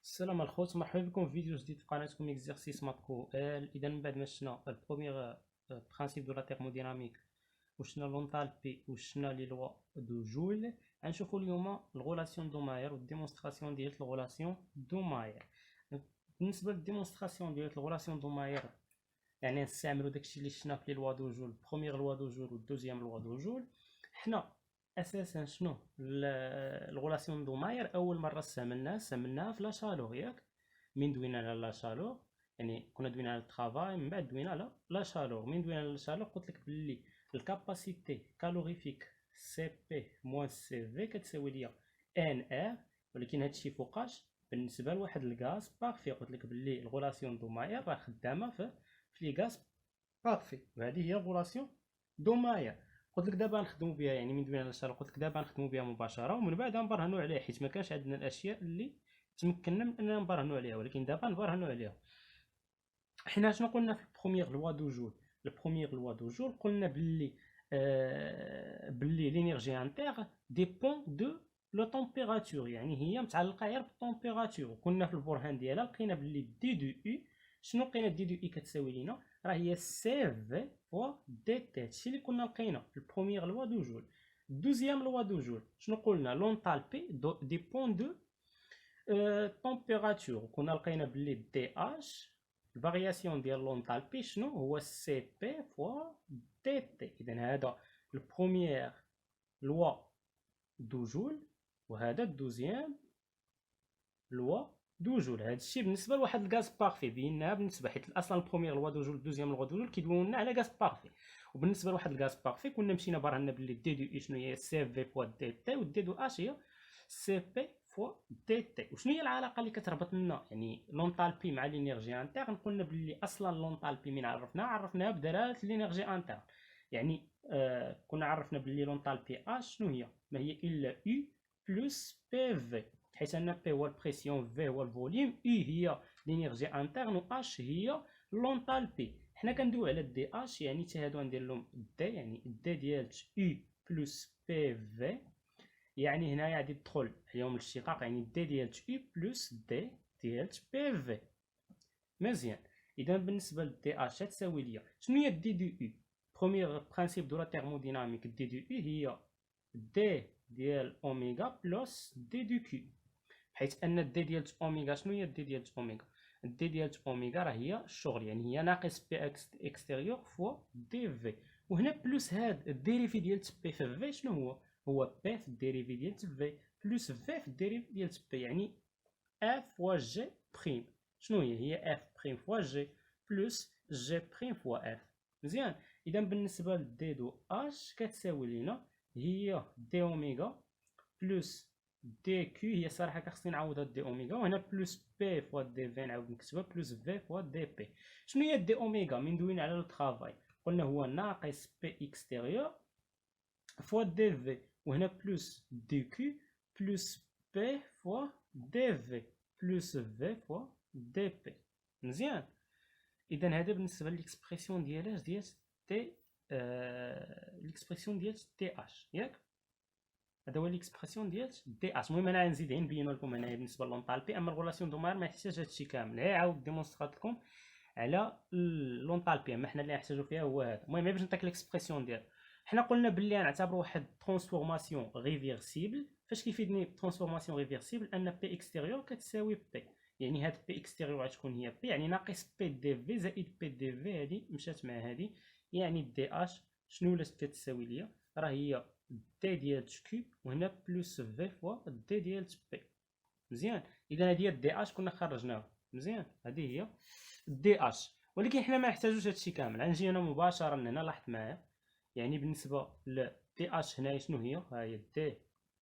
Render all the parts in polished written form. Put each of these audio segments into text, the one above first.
السلام الخوت، مرحبا بكم في فيديو جديد في قناتكم اكزرسيس ماتكو. اذا من بعد ما شفنا البروميير برانسيپ دو لا تيرموديناميك وشفنا لونتالبي وشفنا لي لوا دو جول، غنشوفوا اليوم الغولاسيون دو ماير والديمونستراسيون ديال الغولاسيون دو ماير. بالنسبه للديمونستراسيون ديال الغولاسيون دو ماير يعني نستعملوا داكشي اللي شفنا في لي لوا دو جول، بروميير لوا دو جول والدوزيام لوا دو جول. حنا اساسا شنو الغولاسيون دو ماير اول مره استعملناها في لا شالور، ياك؟ من دوينا على لا شالور، يعني كنا دوينا على الترافاي، من بعد دوينا على لا شالور. من دوينا على لا شالور قلت لك باللي الكاباسيتي كالوريفيك سي بي موان سي في كتساوي ليا ان ار، ولكن هادشي فوقاش بالنسبه لواحد الغاز بارفي. قلت لك باللي الغولاسيون دو ماير راه خدامه في لي غاز بارفي، وهذه هي الغولاسيون دو ماير. قلت لك دابا نخدموا بها، يعني من دوينا على الشارع قلت لك دابا نخدموا بها مباشره، ومن بعد نبرهنوا عليها حيت ما كانش عندنا الاشياء اللي تمكننا من اننا نبرهنوا عليها، ولكن دابا نبرهنوا عليها. حنا شنو قلنا في البروميير لوا دو جول؟ البروميير لوا دو جول قلنا باللي باللي لينيرجي انتيغ ديبون دو لو تمبيراتور، يعني هي متعلقه غير بالتمبيراتور. كنا في البرهان ديالها لقينا باللي دي دو اي، شنو لقينا دي دو اي كتساوي لينا؟ راه هي سي في فوا دي تي، هادشي اللي كنا لقينا في البروميير لوا دو جول. دوزيام لوا دو جول شنو قلنا؟ لونتالبي ديبون دو température. كنا لقينا بلي دي اش الفارياسيون ديال لونتالبي شنو هو سي بي فوا دي تي. اذا هذا البروميير لوا دو جول وهذا الدوزيام لوا دو جول. هذا الشيء بالنسبه لواحد الغاز بارفي بينها بالنسبه، حيت اصلا البروميير لوا دو جول الدوزيام لوا دو جول كيدويو لنا على غاز بارفي. وبالنسبه لواحد الغاز بارفي كنا مشينا برهنا بلي دي دو اي شنو هي سي في فوا دي تي، ودي دو اش هي سي بي فوا دي تي. وشنو هي العلاقه اللي كتربط لنا يعني لونطالبي مع لينيرجي انترن؟ قلنا باللي اصلا لونطالبي من عرفناها بدلاله لينيرجي انترن، يعني كنا عرفنا باللي لونطالبي اش شنو هي؟ ما هي الا يو بلس بي في، حيت ان بي هو البريسيون، في هو الفوليوم، اي هي لينيرجي انترن، و اش هي لونطالبي. حنا كندويو على دي اش، يعني حتى هادو ندير لهم دي، يعني دي ديال يو بلس بي في، يعني هنايا غادي تدخل عليهم الاشتقاق، يعني دي ديال يو بلس دي ديال بي في. مزيان. اذا بالنسبه لدي اش تساوي ليا شنو هي دي دو يو؟ بروميير برانسيپ دو لا تيرموديناميك دي دو يو هي دي ديال اوميغا بلس دي دو كيو، حيت ان دي ديال اوميغا شنو هي دي ديال اوميغا؟ دي ديال اوميغا راه هي الشغل، يعني هي ناقص بي اكستيريور فوا دي في، وهنا بلس هاد الديريفي ديال بي في في شنو هو؟ هو بي في الديريفي ديال في بلس في في الديريفي ديال بي، يعني اف فوا جي بريم. شنو هي اف بريم فوا جي بلس جي بريم فوا اف. مزيان. اذا بالنسبه لدي دو اش كتساوي لينا هي دي اوميغا بلس دي كيو، هي صراحه خصني نعوض هاد دي اوميغا، وهنا بلس بي فوا دي في نعاود نكتبها بلس في فوا دي بي. شنو هي دي اوميغا؟ من دوينا على الترافاي قلنا هو ناقص بي اكستيريور فوا دي في، وهنا بلس دي كيو بلس بي فوا دي في بلس في فوا دي بي. مزيان. اذا هذا بالنسبه ليكسبرسيون ديال تي ليكسبرسيون ديال تي اش، ياك؟ هذا هو ليكسبرسيون ديال دي اش. المهم انا غنزيد نبين لكم هنايا بالنسبه لونطالبي، اما الغولاسيون دو ماير ما يحتاج هادشي كامل، غير عاود ديمونسترات لكم على لونطالبي. اما حنا اللي نحتاجو فيها هو هذا. المهم باش نعطيك ليكسبرسيون ديال، حنا قلنا باللي نعتبروا واحد ترانسفورماسيون ريفيرسيبل. فاش كيفيدني ترانسفورماسيون ريفيرسيبل؟ ان بي اكستيريور كتساوي بي، يعني هاد بي اكستيريور غتكون هي بي، يعني ناقص بي دي في زائد بي دي في، هادي مشات مع هادي، يعني دي اش شنو ولات كتساوي ليا؟ راه هي دي ديال كيو، وهنا بلس في فوا دي ديال بي. مزيان. اذا هادي هي دي اش كنا خرجناها. مزيان. هذه هي دي اش، ولكن حنا ما نحتاجوش هادشي كامل. غنجي انا مباشره هنا، لاحظ معايا، يعني بالنسبه ل دي اش هنايا شنو هي؟ ها هي دي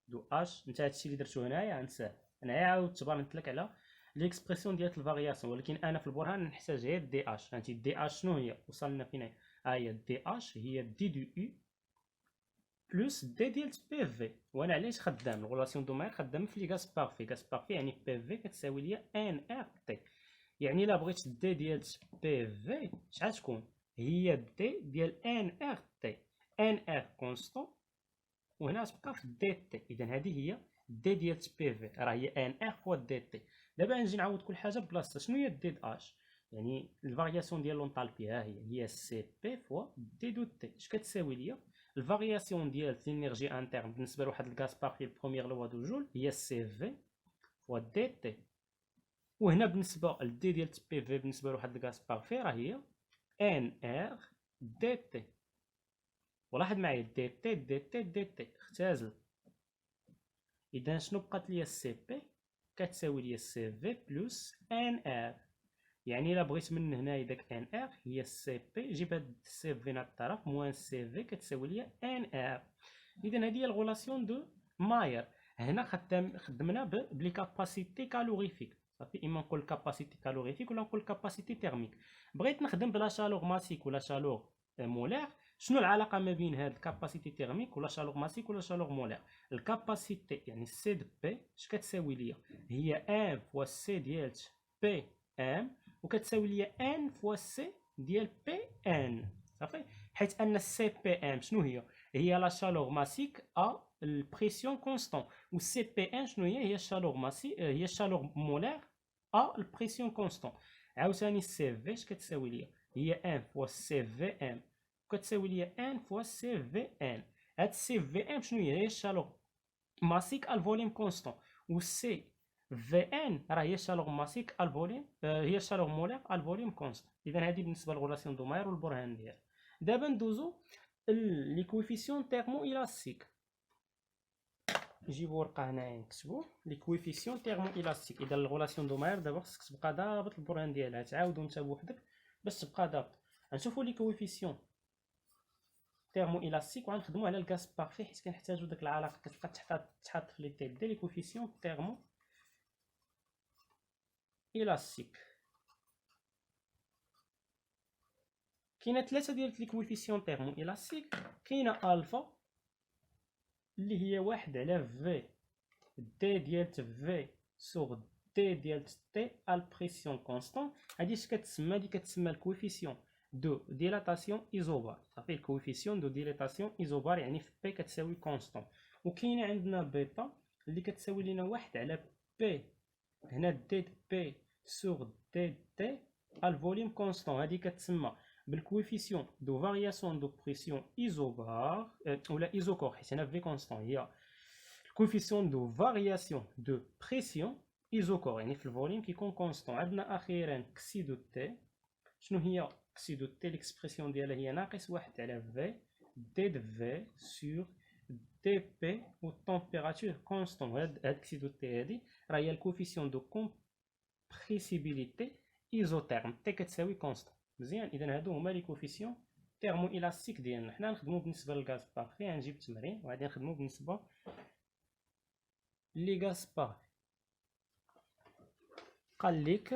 دو اش. انت هادشي اللي درتو هنايا غنساه، انا غير عاود تبرهنت لك على ليكسبرسيون ديال الفارياسيون، ولكن انا في البرهان نحتاج غير دي اش. هانتي دي اش شنو هي؟ وصلنا فين هي؟ ها هي دي اش هي دي دو يو بلس دي ديال بي في. وانا علاش خدام الغولاسيون دو ماير خدام في لي غاز بارفي؟ غاز بارفي يعني بي في كتساوي ليا ان ار تي، يعني الا بغيت دي ديال بي في شحال تكون؟ هي دي ديال ان ار تي. ان ار كونستون وهنا تبقى في دي تي. اذا هذه هي دي ديال بي في، راه هي ان ار فوا دي تي. دابا نجي نعوض كل حاجه بلاصتها. شنو هي دي اش؟ يعني الفارياسيون ديال لونطالبي ها هي سي بي فوا دي دو تي. اش كتساوي ليا؟ الفارياسيون ديال لينيرجي انترن بالنسبه لواحد الغاز بارفي البروميير لوا دو جول هي سي في فوا دي تي. وهنا بالنسبه للدي ديال بي في بالنسبه لواحد الغاز بارفي راه هي ان ار دي تي. ولاحظ معايا دي تي دي تي دي تي اختزل. اذا شنو بقات ليا؟ سي بي كتساوي ليا سي في بلس ان ار. يعني الا بغيت من هنايا داك ان ار هي سي بي، جيب هاد سي في هنا الطرف موان سي في كتساوي ليا ان ار. اذا هذه هي الغولاسيون دو ماير. هنا خدمنا بلي كاباسيتي كالوريفيك صافي. اما نقول كاباسيتي كالوريفيك ولا نقول كاباسيتي تيرميك. بغيت نخدم بلا شالور ماسيك ولا شالور مولير، شنو العلاقه ما بين هاد الكاباسيتي تيرميك ولا شالور ماسيك ولا شالور مولير؟ الكاباسيتي يعني سي دو بي اش كتساوي ليا؟ هي ان فوا سي ديال بي ام، وكتساوي ليا ان فوا سي ديال بي ان صافي. حيت ان السي بي ام شنو هي؟ هي لا شالور ماسيك ا البريسيون كونستون، و سي بي ان شنو هي؟ هي الشالور ماسي هي الشالور مولير ا البريسيون كونستون. عاوتاني سي في اش كتساوي ليا؟ هي ان فوا سي في ام، كتساوي ليا ان فوا سي في ان. هاد سي في ام شنو هي؟ هي الشالور ماسيك الفوليوم كونستون، و سي في ان راه هي الشالور ماسيك الفوليوم هي الشالور مولير الفوليوم كونستون. اذا هذه بالنسبه للغولاسيون دو ماير والبرهان ديالها. دابا ندوزو لي كويفيسيون تيرمو الاستيك. نجيبو ورقه هنايا نكتبو لي كويفيسيون تيرمو الاستيك. اذا الغولاسيون دو ماير دابا خصك تبقى ضابط البرهان ديالها، تعاودو نتا بوحدك باش تبقى ضابط. غنشوفو لي كويفيسيون تيرمو الاستيك وغنخدمو على الغاز بارفي، حيت كنحتاجو داك العلاقه كتبقى تحط في لي تيب ديال لي كويفيسيون تيرمو الاستيك. كاينه ثلاثه ديال لي كويفيسيون تيرمو الاستيك. كاينه الفا اللي هي واحد على في دي ديال في سور دي ديال تي البريسيون كونستون. هادي اش كتسمى؟ هادي كتسمى الكويفيسيون دو ديلاتاسيون ايزوبار صافي. الكويفيسيون دو ديلاتاسيون ايزوبار يعني في بي كتساوي كونستون. وكاينه عندنا بيتا اللي كتساوي لينا واحد على بي هنا دي بي سور دي تي الفوليوم كونستون. هادي كتسمى بالكويفيسيون دو فارياسيون دو بريسيون ايزوبار ولا ايزوكور، حيت هنا في كونستون. هي الكويفيسيون دو فارياسيون دو بريسيون ايزوكور يعني في الفوليوم كيكون كونستون. عندنا اخيرا كسي دو تي. شنو هي كسي دو تي؟ ليكسبرسيون ديالها هي ناقص واحد على في دي دو في سور دي بي و التمبيراتور كونستون. هاد كسي دو تي هادي راه هي الكوفيسيون دو كومبريسيبيليتي ايزوتيرم تي كتساوي كونستون. مزيان. اذا هادو هما لي كوفيسيون تيرمو الاستيك ديالنا. حنا نخدمو بالنسبه للغاز بارفي. غنجيب التمرين وغادي نخدمو بالنسبه لي غاز بارفي. قال لك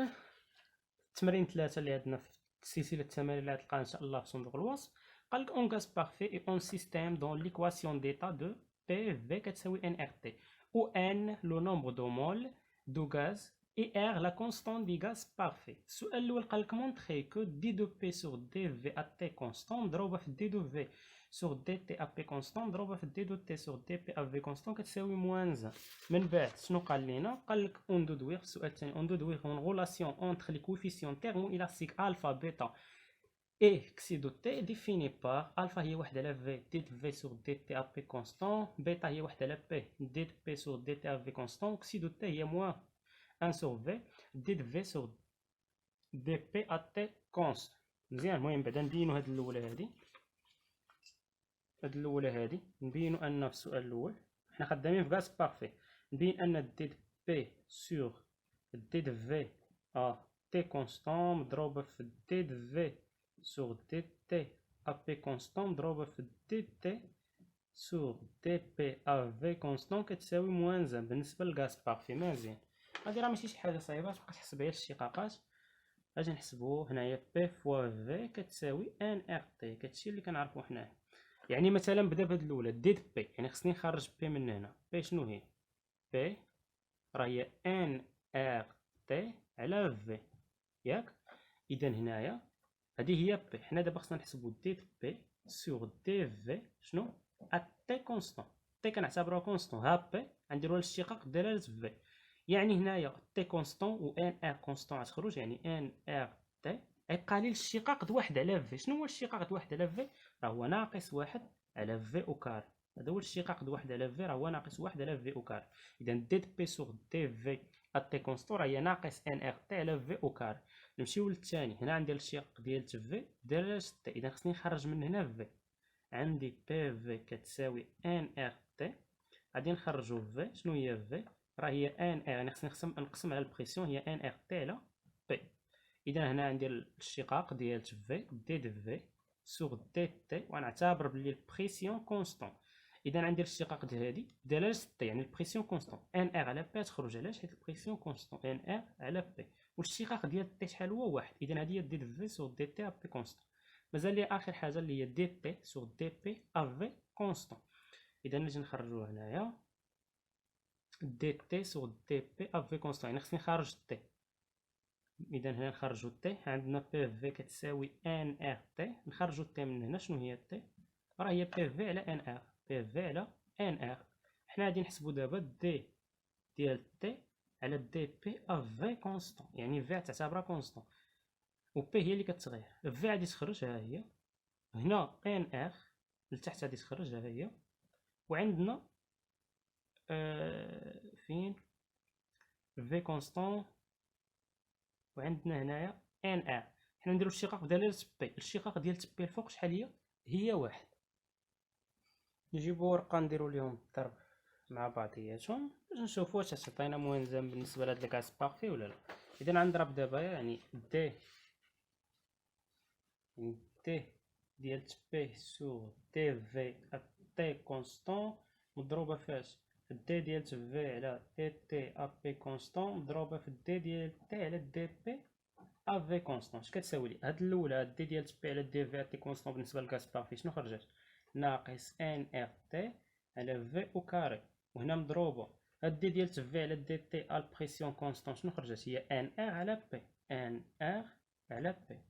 التمرين 3 اللي عندنا في سلسله التمارين اللي غتلقاها ان شاء الله في صندوق الوصف. قال لك اون غاز بارفي اي اون سيستيم دون ليكواسيون ديتا دو بي في كتساوي ان ار تي، و ان لو نومبر دو مول دو غاز اي ار لا كونستون دي غاز بارفي. السؤال الاول قال لك مونطري كو دي دو بي سور دي في ا تي كونستون مضروبه في دي دو في سور دي تي ا بي كونستون مضروبه في دي دو تي سور دي بي ا في كونستون كتساوي موان 1. من بعد شنو قال لينا؟ قال لك اون دودوير في السؤال الثاني اون دودوير اون غولاسيون اونتر لي كوفيسيون تيرمو الاستيك الفا بيتا اي كسي دو تي ديفيني بار الفا هي واحد على في دي في سور دي تي ا بي كونستون، بيتا هي واحد على بي دي بي سور دي تي ا في كونستون، كسي دو تي هي موان 1 سور في دي في سور دي بي ا تي كونستون. مزيان. المهم بعدا نبينو هاد الاولى هادي، هاد الاولى هادي نبينو ان في السؤال الاول حنا خدامين في غاز بارفي. نبين ان دي بي سور دي في ا تي كونستون مضروبه في دي في سور دي تي ا بي كونستون مضروبه في دي تي سور دي بي ا في كونستون كتساوي موان 1 بالنسبه للغاز بارفي. مزيان. هادي راه ماشي شي حاجه صعيبه، تبقى تحسب غير الاشتقاقات. اجي نحسبو هنايا بي فوا في كتساوي ان ار تي، كتشي اللي كنعرفو حنايا. يعني مثلا بدا بهاد الاولى دي بي، يعني خصني نخرج بي من هنا. بي شنو هي؟ بي راه هي ان ار تي على في ياك. اذا هنايا هذه هي بي. حنا دابا خصنا نحسبو دي بي سور دي في شنو ا تي كونستون. تي كنعتبروها كونستون، ها بي غنديرو الاشتقاق دلالة في، يعني هنايا تي كونستون و ان ار كونستون غتخرج، يعني ان ار تي غيبقى لي الاشتقاق د واحد على في. شنو هو الاشتقاق د واحد على في؟ راه هو ناقص واحد على في او كار. هذا هو الاشتقاق د واحد على في، راه هو ناقص واحد على في او كار. اذا دي بي سوغ دي في تي كونستون راه هي ناقص ان ار تي على في او كار. نمشيو للثاني، هنا عندي الاشتقاق ديال في دلالة تي، اذا خصني نخرج من هنا في. عندي بي في كتساوي ان ار تي، غادي نخرجو في. شنو هي في؟ راه هي ان ار، يعني خصني نقسم على البريسيون، هي ان ار تي على بي. اذا هنا عندي الاشتقاق ديال في دي دو في سوغ دي تي، ونعتبر بلي البريسيون كونستون. اذا عندي الاشتقاق ديال هادي دلاله تي، يعني البريسيون كونستون. ان ار على بي تخرج، علاش؟ حيت البريسيون كونستون ان ار على بي، والاشتقاق ديال تي شحال هو؟ واحد. اذا هادي هي دي دو في سوغ دي تي ا بي كونستون. مازال لي اخر حاجه اللي هي دي تي سوغ دي بي ا في كونستون. اذا نجي نخرجوها هنايا دي تي سوغ دي بي ا في كونستون، يعني خصني نخرج تي. اذا هنا نخرجو تي، عندنا بي في كتساوي ان ار تي، نخرجو تي من هنا. شنو هي تي؟ راه هي بي في على ان ار، بي في على ان ار. حنا غادي نحسبو دابا دي ديال تي على دي بي ا في كونستون، يعني في تعتبرها كونستون و بي هي اللي كتغير. في غادي تخرج، ها هي هنا ان ار لتحت غادي تخرج، ها هي. وعندنا فين في كونستون، وعندنا هنايا ان ار. حنا نديرو الاشتقاق بدلاله بي، الاشتقاق ديال بي الفوق شحال هي؟ هي واحد. نجيبو ورقه نديرو ليهم الضرب مع بعضياتهم باش نشوفو واش تعطينا موازن بالنسبه لهاد الكاس بارفي ولا لا. اذا غنضرب دابا يعني دي ديال بي سور دي في تي كونستون مضروبه فاش؟ في دي ديال في على دي تي ا بي كونستون مضروبه في دي ديال تي على دي بي ا في كونستون. اش كتساوي لي؟ هاد الاولى هاد دي ديال بي على دي في تي كونستون بالنسبه للكاس بارفي شنو خرجت؟ ناقص ان ار تي على في او كاري. وهنا مضروبه هاد دي ديال في على دي تي ا بريسيون كونستون شنو خرجت؟ هي ان ار على بي، ان ار على بي.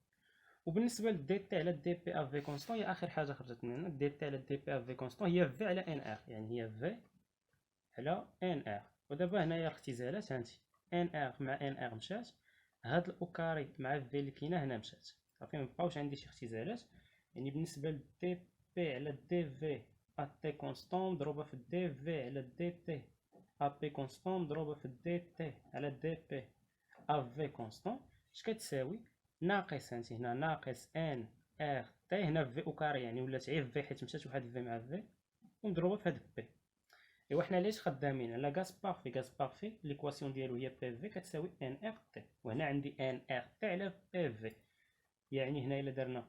وبالنسبه للدي تي على دي بي ا في كونستون هي اخر حاجه خرجت من هنا. دي تي على دي بي ا في كونستون هي في على ان ار، يعني هي في على ان ار. ودابا هنايا الاختزالات هانتي ان ار مع ان ار مشات، هاد الاو كاري مع في اللي كاينه هنا مشات، صافي مبقاوش عندي شي اختزالات. يعني بالنسبه لدي بي على دي في ا تي كونستون مضروبه في دي في على دي تي ا بي كونستون مضروبه في دي تي على دي بي ا في كونستون اش كتساوي؟ ناقص هانتي هنا ناقص ان ار تي، هنا في او كاري يعني ولات غير في حيت مشات واحد في مع في ومضروبه في هاد بي. ايوا حنا علاش خدامين على غاز بارفي؟ غاز بارفي ليكواسيون ديالو هي بي في كتساوي ان ار تي، وهنا عندي ان ار تي على بي في. يعني هنا الا درنا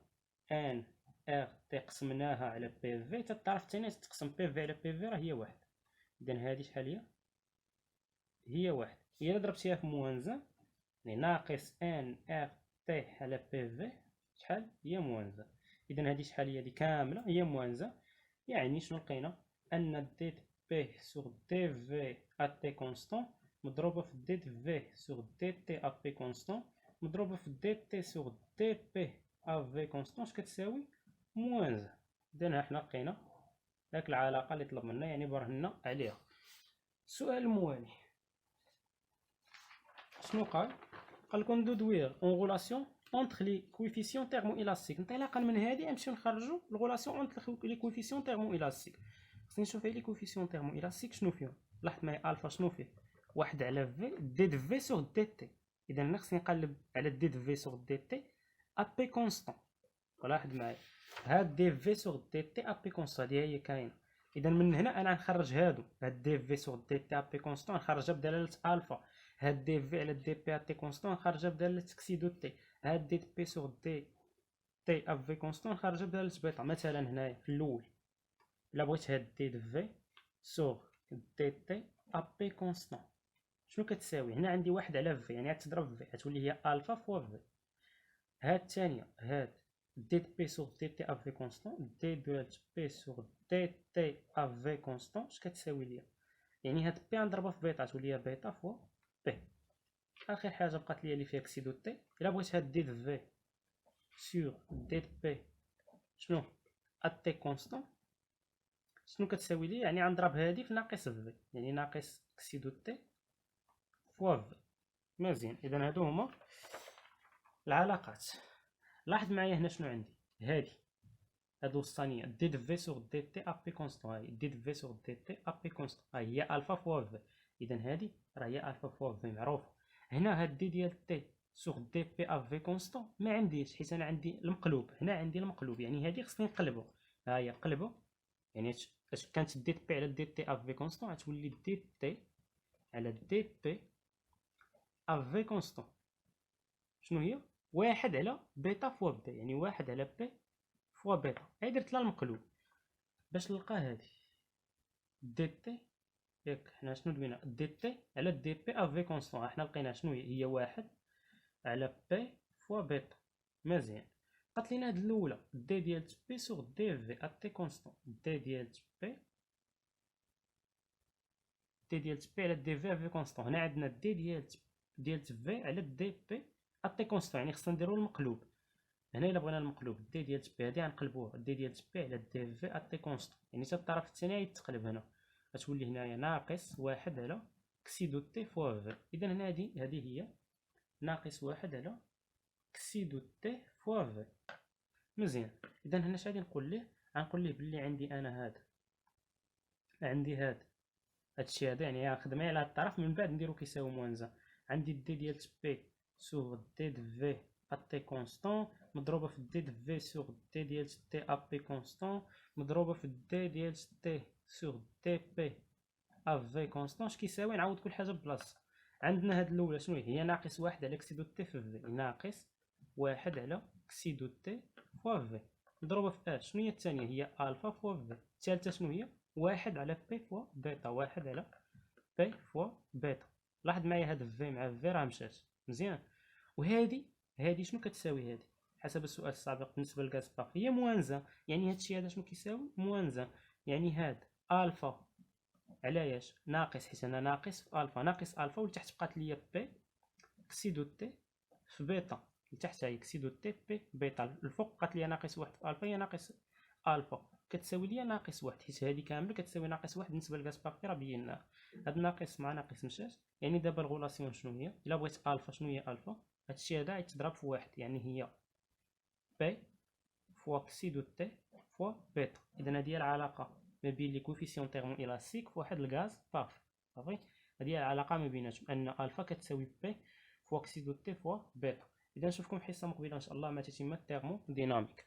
ان ار تي قسمناها على بي في، حتى الطرف الثاني تقسم بي في على بي في راه هي واحد. اذا هذه شحال هي؟ هي واحد. الا ضربتيها في موازنه يعني ناقص ان ار تي على بي في شحال هي؟ موازنه. اذا هذه شحال هي؟ هذه كامله هي موازنه. يعني شنو لقينا؟ ان دي بي سور دي في ا تي كونستون مضروبه في دي في سور دي تي ا بي كونستون مضروبه في دي تي سور دي بي ا في كونستون اش كتساوي؟ موازنه. اذا حنا لقينا داك العلاقه اللي طلب منا، يعني برهنا عليها. السؤال الموالي شنو قال؟ قال لكم دودوير اون غولاسيون اونتر لي كويفيسيون تيرمو الاستيك. انطلاقا من هذه نمشيو نخرجوا الغولاسيون اونتر لي كويفيسيون تيرمو الاستيك. خصني نشوف لي كويفيسيون تيرمو الاستيك شنو فيهم. لاحظ معايا الفا شنو فيه؟ واحد على في دي دو في سور دي تي. اذا هنا خصني نقلب على دي دو في سور دي تي ا بي كونستون. لاحظ معايا هاد دي في سور دي تي ا بي كونستون هي كاينه. اذا من هنا انا نخرج هادو، هاد دي في سور دي تي ا بي كونستون نخرجها بدلاله الفا. هاد دي في على دي بي ا تي كونستون خارجه بدلاله تكسيدو تي. هاد دي بي سور دي تي ا في كونستون خارجه بدلاله بيتا. مثلا هنايا في الاول الا بغيت هاد دي في سور دي تي ا بي كونستون شنو كتساوي؟ هنا عندي واحد على في، يعني غتضرب في غتولي هي الفا فوا في. هاد الثانيه هاد دي بي سور دي تي ا في كونستون دي دو بي سور دي تي ا في كونستون اش كتساوي ليا؟ يعني هاد بي نضربها في بيتا تولي هي بيتا فوا بي. اخر حاجه بقات ليا اللي فيها كسيدو تي. الا بغيت هاد دي في سور دي بي شنو ا تي كونستون شنو كتساوي لي؟ يعني غنضرب هادي في ناقص في، يعني ناقص كسي دو تي فوا في. مزيان، اذا هادو هما العلاقات. لاحظ معايا هنا شنو عندي، هادو الوسطانيه دي دو في سور دي تي ا بي كونستون، هاي دي دو في سور دي تي ا بي كونستون، هاي هي الفا فوا في. اذا هادي راه هي الفا فوا في معروفه. هنا هاد دي ديال تي سور دي بي ا في كونستون ما عنديش، حيت انا عندي المقلوب، هنا عندي المقلوب، يعني هادي خصني نقلبو. ها هي قلبو، يعني اش كانت دي بي على دي تي ا في كونستون غتولي دي تي على دي بي ا في كونستون. شنو هي؟ واحد على بيتا فوا بي، يعني واحد على بي فوا بيتا. هاي درت لها المقلوب باش نلقى هادي دي تي. ياك حنا شنو دوينا؟ دي تي على دي بي ا في كونستون، حنا لقينا شنو هي واحد على بي فوا بيتا. مزيان، قالت لينا هاد الاولى دي ديال بي سور دي في ا تي كونستون، دي ديال بي على دي في في كونستون. هنا عندنا دي ديال في على دي بي ا تي كونستون، يعني خصنا نديرو المقلوب. هنا الا بغينا المقلوب دي ديال بي هادي غنقلبوها دي ديال بي على دي في ا تي كونستون، يعني حتى الطرف الثاني يتقلب. هنا غتولي هنايا ناقص واحد على كسي دو تي فوا في. اذا هنا هادي هي ناقص واحد على كسي دو تي فوا في. مزيان، اذا هنا اش غادي نقول ليه؟ غنقول ليه بلي عندي انا عندي هادشي هذا، يعني غنخدم على هاد الطرف من بعد نديرو كيساوي موانزا. عندي دي ديال بي سور دي دو في ا تي كونستون مضروبه في دي دو في سور دي ديال تي ا بي كونستون مضروبه في دي ديال تي سور دي بي ا في كونستون. اش كيساوي؟ نعاود كل حاجه بلاصه. عندنا هاد الاولى شنو هي؟ ناقص واحد على كسي دو تي في في، ناقص واحد على كسي دو تي فوا في مضروبه في اش. شنو هي الثانيه؟ هي الفا فوا في. الثالثه شنو هي؟ واحد على بي فوا بيتا، واحد على بي فوا بيتا. لاحظ معايا هاد في مع في راه مشات. مزيان، وهادي شنو كتساوي؟ هادي حسب السؤال السابق بالنسبه لكاس باق هي موانزه، يعني هادشي هذا شنو كيساوي؟ موانزه. يعني هاد الفا على ياش ناقص، حيت انا ناقص في الفا، ناقص الفا ولتحت بقات ليا بي كسي دو تي في بيتا. لتحت هي كسي دو تي بي بيتا، الفوق بقات ليا ناقص واحد في الفا، هي ناقص الفا كتساوي ليا ناقص واحد، حيت هادي كامله كتساوي ناقص واحد. بالنسبه لكاس باقي راه بيناه هاد ناقص مع ناقص مشات. يعني دابا الغولاسيون شنو هي؟ الا بغيت الفا شنو هي الفا؟ هادشي هذا يتضرب في واحد، يعني هي بي فوا كسي دو تي فوا بيتا. اذا هادي هي العلاقه ما بين لي كوفيسيون تيرمو الاستيك فواحد الغاز طافي. صافي، هادي هي العلاقه ما بيناتهم، ان الفا كتساوي بي فوا كسي دو تي فوا بيتا. اذا نشوفكم حصه مقبله ان شاء الله مع تتمه التيرمو ديناميك.